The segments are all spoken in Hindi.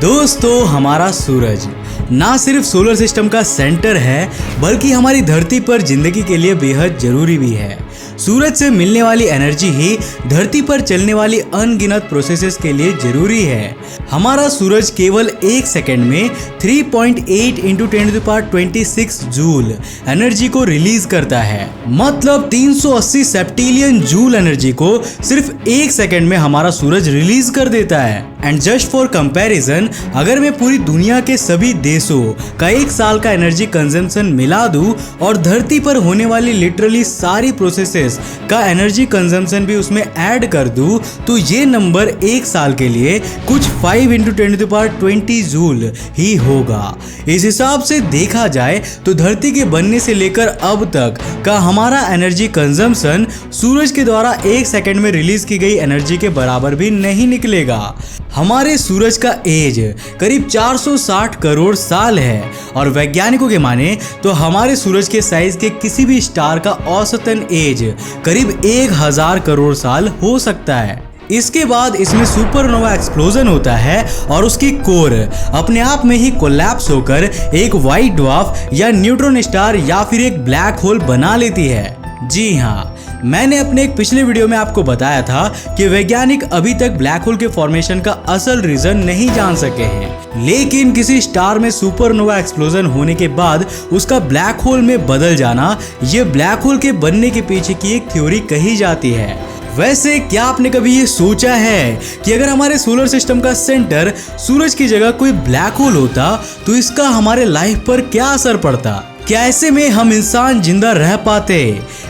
दोस्तों, हमारा सूरज ना सिर्फ सोलर सिस्टम का सेंटर है बल्कि हमारी धरती पर जिंदगी के लिए बेहद जरूरी भी है। सूरज से मिलने वाली एनर्जी ही धरती पर चलने वाली अनगिनत प्रोसेसेस के लिए जरूरी है। हमारा सूरज केवल एक सेकंड में 3.8 इंटू 10⁻26 जूल एनर्जी को रिलीज करता है। मतलब 380 सेप्टिलियन जूल एनर्जी को सिर्फ एक सेकंड में हमारा सूरज रिलीज कर देता है। एंड जस्ट फॉर कंपैरिजन, अगर मैं पूरी दुनिया के सभी देशों का एक साल का एनर्जी कंजम्पशन मिला दूं और धरती पर होने वाली लिटरली सारी प्रोसेसेस का एनर्जी कंजम्पशन भी उसमें ऐड कर दूं, तो ये नंबर एक साल के लिए कुछ 5 इंटू 10⁻20 जूल ही होगा। इस हिसाब से देखा जाए तो धरती के बनने से लेकर अब तक का हमारा एनर्जी कंजम्पशन सूरज के द्वारा एक सेकंड में रिलीज की गई एनर्जी के बराबर भी नहीं निकलेगा। हमारे सूरज का एज करीब 460 करोड़ साल है और वैज्ञानिकों के माने तो हमारे सूरज के साइज के किसी भी स्टार का औसतन एज करीब 1000 करोड़ साल हो सकता है। इसके बाद इसमें सुपरनोवा एक्सप्लोजन होता है और उसकी कोर अपने आप में ही कोलैप्स होकर एक व्हाइट ड्वार्फ या न्यूट्रॉन स्टार या फिर एक ब्लैक होल बना लेती है। जी हाँ, मैंने अपने एक पिछले वीडियो में आपको बताया था कि वैज्ञानिक अभी तक ब्लैक होल के फॉर्मेशन का असल रीजन नहीं जान सके हैं, लेकिन किसी स्टार में सुपरनोवा एक्सप्लोजन होने के बाद उसका ब्लैक होल में बदल जाना, ये ब्लैक होल के बनने के पीछे की एक थ्योरी कही जाती है। वैसे क्या आपने कभी ये सोचा है कि अगर हमारे सोलर सिस्टम का सेंटर सूरज की जगह कोई ब्लैक होल होता तो इसका हमारे लाइफ पर क्या असर पड़ता? क्या ऐसे में हम इंसान जिंदा रह पाते?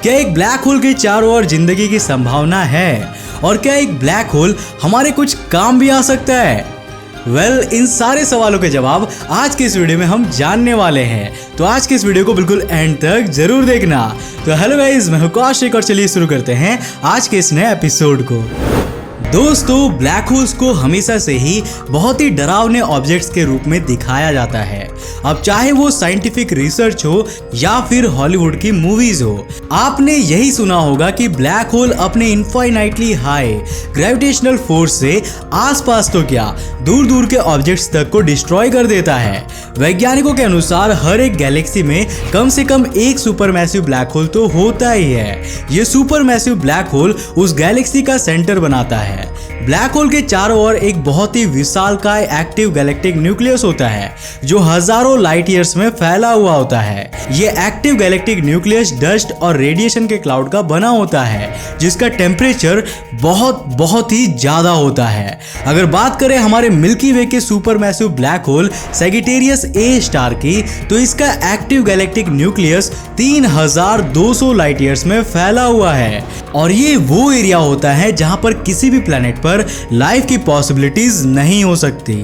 क्या एक ब्लैक होल के चारों ओर जिंदगी की संभावना है? और क्या एक ब्लैक होल हमारे कुछ काम भी आ सकता है? इन सारे सवालों के जवाब आज के इस वीडियो में हम जानने वाले हैं, तो आज के इस वीडियो को बिल्कुल एंड तक जरूर देखना। तो हेलो गाइस, मैं हूं कौशिक और चलिए शुरू करते हैं आज के इस नए एपिसोड को। दोस्तों, ब्लैक होल्स को हमेशा से ही बहुत ही डरावने ऑब्जेक्ट्स के रूप में दिखाया जाता है। अब चाहे वो साइंटिफिक रिसर्च हो या फिर हॉलीवुड की मूवीज हो, आपने यही सुना होगा कि ब्लैक होल अपने इनफाइनाइटली हाई ग्रेविटेशनल फोर्स से आसपास तो क्या दूर दूर के ऑब्जेक्ट्स तक को डिस्ट्रॉय कर देता है। वैज्ञानिकों के अनुसार हर एक गैलेक्सी में कम से कम एक सुपरमैसिव ब्लैक होल तो होता ही है। ये सुपरमैसिव ब्लैक होल उस गैलेक्सी का सेंटर बनाता है। ब्लैक होल के चारों ओर एक बहुत ही विशालकाय एक्टिव गैलेक्टिक न्यूक्लियस होता है जो हजारों लाइट ईयर्स में फैला हुआ होता है। ये एक्टिव गैलेक्टिक न्यूक्लियस डस्ट और रेडिएशन के क्लाउड का बना होता है जिसका टेम्परेचर बहुत ही ज्यादा होता है। अगर बात करें हमारे मिल्की वे के supermassive black hole Sagittarius A star की, तो इसका active galactic nucleus 3200 light years में फैला हुआ है और ये वो एरिया होता है जहां पर किसी भी प्लेनेट पर लाइफ की पॉसिबिलिटीज नहीं हो सकती।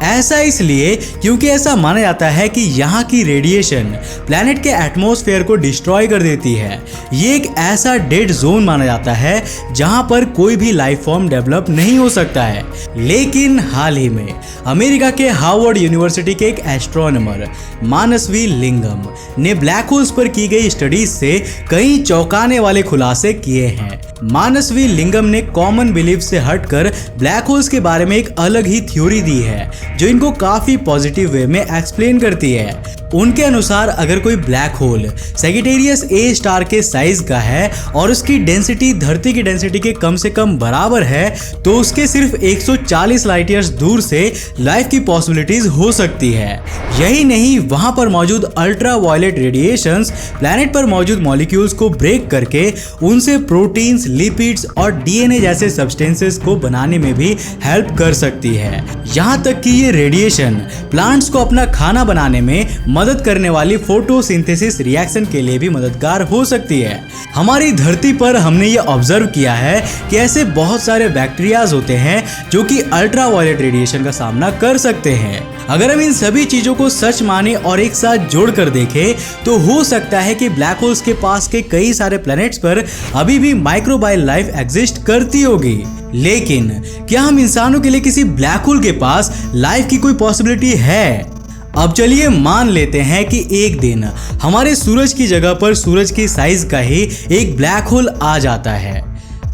ऐसा इसलिए क्योंकि ऐसा माना जाता है कि यहाँ की रेडिएशन प्लैनेट के एटमॉस्फेयर को डिस्ट्रॉय कर देती है। ये एक ऐसा डेड जोन माना जाता है जहाँ पर कोई भी लाइफ फॉर्म डेवलप नहीं हो सकता है। लेकिन हाल ही में अमेरिका के हार्वर्ड यूनिवर्सिटी के एक एस्ट्रोनॉमर मानसवी लिंगम ने ब्लैक होल्स पर की गई स्टडीज से कई चौंकाने वाले खुलासे किए हैं। मानसवी लिंगम ने कॉमन बिलीफ से हटकर ब्लैक होल्स के बारे में एक अलग ही थ्योरी दी है जो इनको काफी पॉजिटिव वे में एक्सप्लेन करती है। उनके अनुसार अगर कोई black hole Sagittarius A star के साइज का है और उसकी डेंसिटी धरती की डेंसिटी के कम से कम बराबर है, तो उसके सिर्फ 140 लाइट ईयर्स दूर से लाइफ की पॉसिबिलिटीज हो सकती है। यही नहीं, वहां पर मौजूद अल्ट्रा वायलेट रेडिएशंस प्लैनेट पर मौजूद मॉलिक्यूल्स को ब्रेक करके उनसे प्रोटीन्स, लिपिड्स और डीएनए जैसे सब्सटेंसेस को बनाने में भी हेल्प कर सकती है। यहाँ तक कि ये रेडिएशन प्लांट्स को अपना खाना बनाने में मदद करने वाली फोटोसिंथेसिस रिएक्शन के लिए भी मददगार हो सकती है। हमारी धरती पर हमने ये ऑब्जर्व किया है कि ऐसे बहुत सारे बैक्टीरियाज होते हैं जो कि अल्ट्रा वायलेट रेडिएशन का सामना कर सकते हैं। अगर हम इन सभी चीजों को सच माने और एक साथ जोड़कर देखें तो हो सकता है कि ब्लैक होल्स के पास के कई सारे प्लैनेट्स पर अभी भी माइक्रोबायल लाइफ एग्जिस्ट करती होगी। लेकिन क्या हम इंसानों के लिए किसी ब्लैक होल के पास लाइफ की कोई पॉसिबिलिटी है? अब चलिए मान लेते हैं कि एक दिन हमारे सूरज की जगह पर सूरज की साइज का ही एक ब्लैक होल आ जाता है।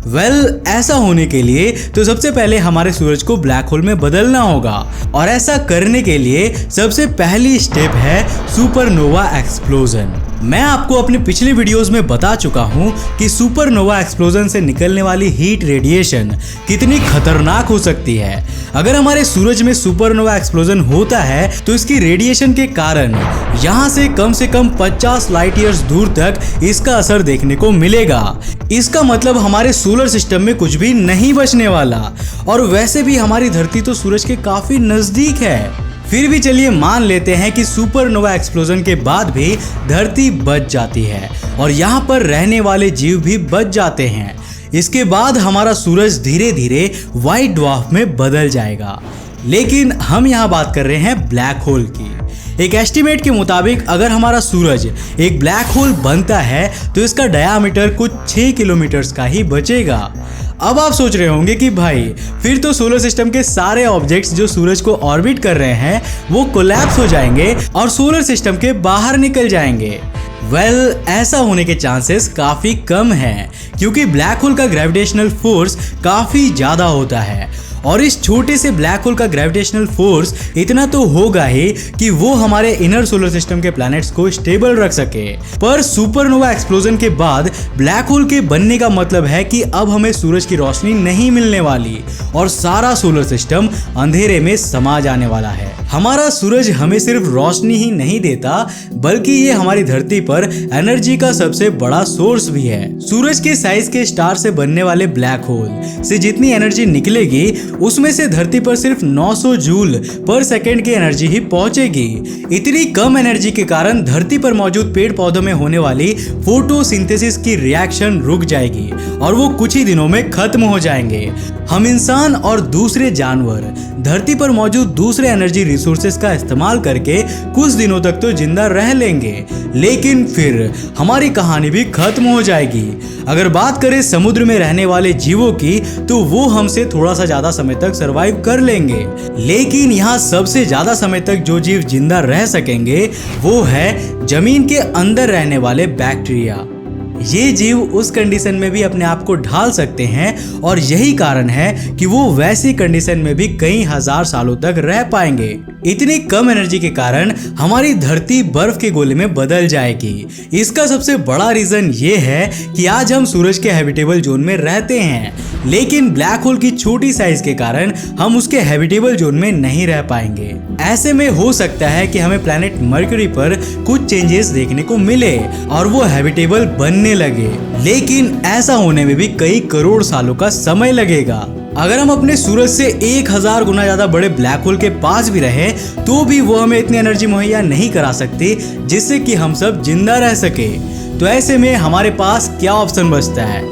ऐसा होने के लिए तो सबसे पहले हमारे सूरज को ब्लैक होल में बदलना होगा और ऐसा करने के लिए सबसे पहली स्टेप है सुपरनोवा एक्सप्लोजन। मैं आपको अपने पिछले वीडियोस में बता चुका हूं कि सुपरनोवा एक्सप्लोजन से निकलने वाली हीट रेडिएशन कितनी खतरनाक हो सकती है। अगर हमारे सूरज में सुपरनोवा एक्सप्लोजन होता है तो इसकी रेडिएशन के कारण यहाँ से कम 50 लाइट ईयर्स दूर तक इसका असर देखने को मिलेगा। इसका मतलब हमारे सोलर सिस्टम में कुछ भी नहीं बचने वाला और वैसे भी हमारी धरती तो सूरज के काफी नजदीक है। फिर भी चलिए मान लेते हैं कि सुपरनोवा एक्सप्लोजन के बाद भी धरती बच जाती है और यहाँ पर रहने वाले जीव भी बच जाते हैं। इसके बाद हमारा सूरज धीरे धीरे व्हाइट ड्वार्फ में बदल जाएगा। लेकिन हम यहाँ बात कर रहे हैं ब्लैक होल की। एक एस्टिमेट के मुताबिक अगर हमारा सूरज एक ब्लैक होल बनता है तो इसका डायामीटर कुछ 6 किलोमीटर का ही बचेगा। अब आप सोच रहे होंगे कि भाई फिर तो सोलर सिस्टम के सारे ऑब्जेक्ट्स जो सूरज को ऑर्बिट कर रहे हैं वो कोलैप्स हो जाएंगे और सोलर सिस्टम के बाहर निकल जाएंगे। ऐसा होने के चांसेस काफी कम हैं क्योंकि ब्लैक होल का ग्रेविटेशनल फोर्स काफी ज्यादा होता है और इस छोटे से ब्लैक होल का ग्रेविटेशनल फोर्स इतना तो होगा ही कि वो हमारे इनर सोलर सिस्टम के प्लैनेट्स को स्टेबल रख सके। पर सुपरनोवा एक्सप्लोजन के बाद ब्लैक होल के बनने का मतलब है कि अब हमें सूरज की रोशनी नहीं मिलने वाली और सारा सोलर सिस्टम अंधेरे में समा जाने वाला है। हमारा सूरज हमें सिर्फ रोशनी ही नहीं देता बल्कि ये हमारी धरती पर एनर्जी का सबसे बड़ा सोर्स भी है। सूरज के साइज के स्टार से बनने वाले ब्लैक होल से जितनी एनर्जी निकलेगी उसमें से धरती पर सिर्फ 900 जूल पर सेकेंड की एनर्जी ही पहुंचेगी। इतनी कम एनर्जी के कारण धरती पर मौजूद पेड़ पौधों में होने वाली फोटोसिंथेसिस की रिएक्शन रुक जाएगी और वो कुछ ही दिनों में खत्म हो जाएंगे। हम इंसान और दूसरे जानवर धरती पर मौजूद दूसरे एनर्जी रिसोर्सेस का इस्तेमाल करके कुछ दिनों तक तो जिंदा रह लेंगे, लेकिन फिर हमारी कहानी भी खत्म हो जाएगी। अगर बात करें समुद्र में रहने वाले जीवों की तो वो हमसे थोड़ा सा ज्यादा समय तक सरवाइव कर लेंगे, लेकिन यहाँ सबसे ज्यादा समय तक जो जीव जिंदा रह सकेंगे वो है जमीन के अंदर रहने वाले बैक्टीरिया। ये जीव उस कंडीशन में भी अपने आप को ढाल सकते हैं और यही कारण है कि वो वैसी कंडीशन में भी कई हजार सालों तक रह पाएंगे। इतनी कम एनर्जी के कारण हमारी धरती बर्फ के गोले में बदल जाएगी। इसका सबसे बड़ा रीजन ये है कि आज हम सूरज के हैबिटेबल जोन में रहते हैं, लेकिन ब्लैक होल की छोटी साइज के कारण हम उसके हैबिटेबल जोन में नहीं रह पाएंगे। ऐसे में हो सकता है कि हमें प्लैनेट मरकरी पर कुछ चेंजेस देखने को मिले और वो हैबिटेबल बनने लगे, लेकिन ऐसा होने में भी कई करोड़ सालों का समय लगेगा। अगर हम अपने सूरज से 1000 गुना ज्यादा बड़े ब्लैक होल के पास भी रहे तो भी वो हमें इतनी एनर्जी मुहैया नहीं करा सकती जिससे कि हम सब जिंदा रह सके। तो ऐसे में हमारे पास क्या ऑप्शन बचता है?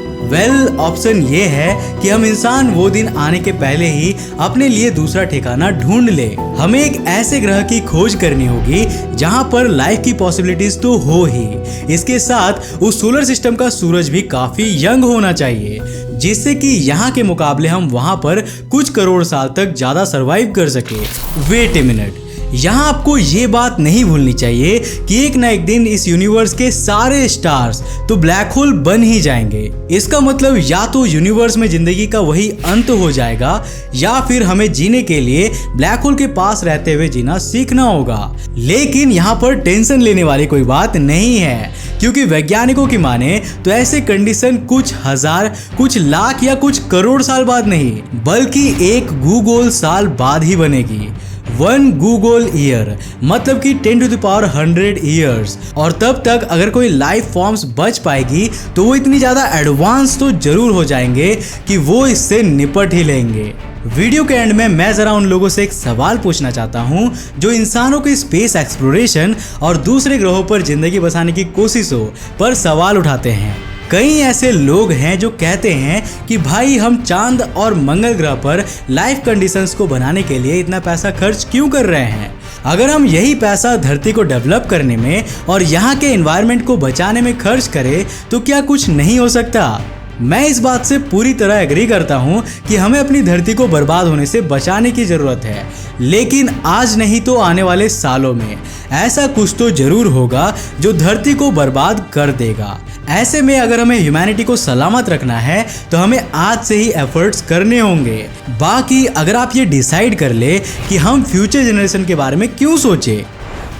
ऑप्शन ये है कि हम इंसान वो दिन आने के पहले ही अपने लिए दूसरा ठिकाना ढूंढ ले। हमें एक ऐसे ग्रह की खोज करनी होगी जहां पर लाइफ की पॉसिबिलिटीज तो हो ही, इसके साथ उस सोलर सिस्टम का सूरज भी काफी यंग होना चाहिए जिससे कि यहाँ के मुकाबले हम वहां पर कुछ करोड़ साल तक ज्यादा सरवाइव कर सके। वेट ए मिनट, यहाँ आपको ये बात नहीं भूलनी चाहिए कि एक ना एक दिन इस यूनिवर्स के सारे स्टार्स तो ब्लैक होल बन ही जाएंगे। इसका मतलब या तो यूनिवर्स में जिंदगी का वही अंत हो जाएगा या फिर हमें जीने के लिए ब्लैक होल के पास रहते हुए जीना सीखना होगा। लेकिन यहाँ पर टेंशन लेने वाली कोई बात नहीं है क्योंकि वैज्ञानिकों की माने तो ऐसे कंडीशन कुछ हजार, कुछ लाख या कुछ करोड़ साल बाद नहीं बल्कि एक गूगल साल बाद ही बनेगी। 1 गूगल ईयर मतलब कि 10⁻100 ईयर्स। और तब तक अगर कोई लाइफ फॉर्म्स बच पाएगी तो वो इतनी ज्यादा एडवांस तो जरूर हो जाएंगे कि वो इससे निपट ही लेंगे। वीडियो के एंड में मैं जरा उन लोगों से एक सवाल पूछना चाहता हूं जो इंसानों के स्पेस एक्सप्लोरेशन और दूसरे ग्रहों पर जिंदगी बसाने की कोशिशों पर सवाल उठाते हैं। कई ऐसे लोग हैं जो कहते हैं कि भाई हम चांद और मंगल ग्रह पर लाइफ कंडीशंस को बनाने के लिए इतना पैसा खर्च क्यों कर रहे हैं? अगर हम यही पैसा धरती को डेवलप करने में और यहाँ के एनवायरनमेंट को बचाने में खर्च करें तो क्या कुछ नहीं हो सकता? मैं इस बात से पूरी तरह एग्री करता हूँ कि हमें अपनी धरती को बर्बाद होने से बचाने की ज़रूरत है, लेकिन आज नहीं तो आने वाले सालों में ऐसा कुछ तो जरूर होगा जो धरती को बर्बाद कर देगा। ऐसे में अगर हमें ह्यूमैनिटी को सलामत रखना है तो हमें आज से ही एफर्ट्स करने होंगे। बाकी अगर आप ये डिसाइड कर ले कि हम फ्यूचर जनरेशन के बारे में क्यों सोचे,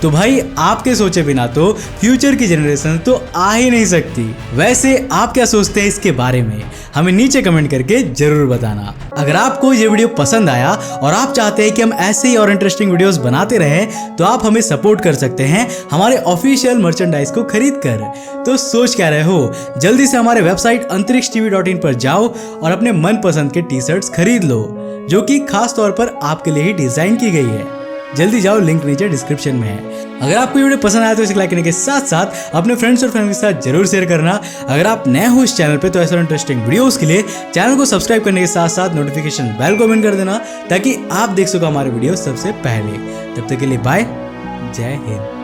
तो भाई आपके सोचे बिना तो फ्यूचर की जनरेशन तो आ ही नहीं सकती। वैसे आप क्या सोचते हैं इसके बारे में, हमें नीचे कमेंट करके जरूर बताना। अगर आपको ये वीडियो पसंद आया और आप चाहते हैं कि हम ऐसे ही और इंटरेस्टिंग वीडियोस बनाते रहें तो आप हमें सपोर्ट कर सकते हैं हमारे ऑफिशियल मर्चेंडाइज को खरीद कर। तो सोच क्या रहे हो, जल्दी से हमारे वेबसाइट antarikshtv.in पर जाओ और अपने मनपसंद के टी शर्ट्स खरीद लो, जो कि खास तौर पर आपके लिए ही डिजाइन की गई है। जल्दी जाओ, लिंक नीचे डिस्क्रिप्शन में है। अगर आपको वीडियो पसंद आया तो इसे लाइक करने के साथ साथ अपने फ्रेंड्स और फैमिली के साथ जरूर शेयर करना। अगर आप नए हो इस चैनल पे तो ऐसे इंटरेस्टिंग वीडियोस के लिए चैनल को सब्सक्राइब करने के साथ साथ नोटिफिकेशन बेल को ऑन कर देना ताकि आप देख सको हमारे वीडियो सबसे पहले। तब तक के लिए बाय, जय हिंद।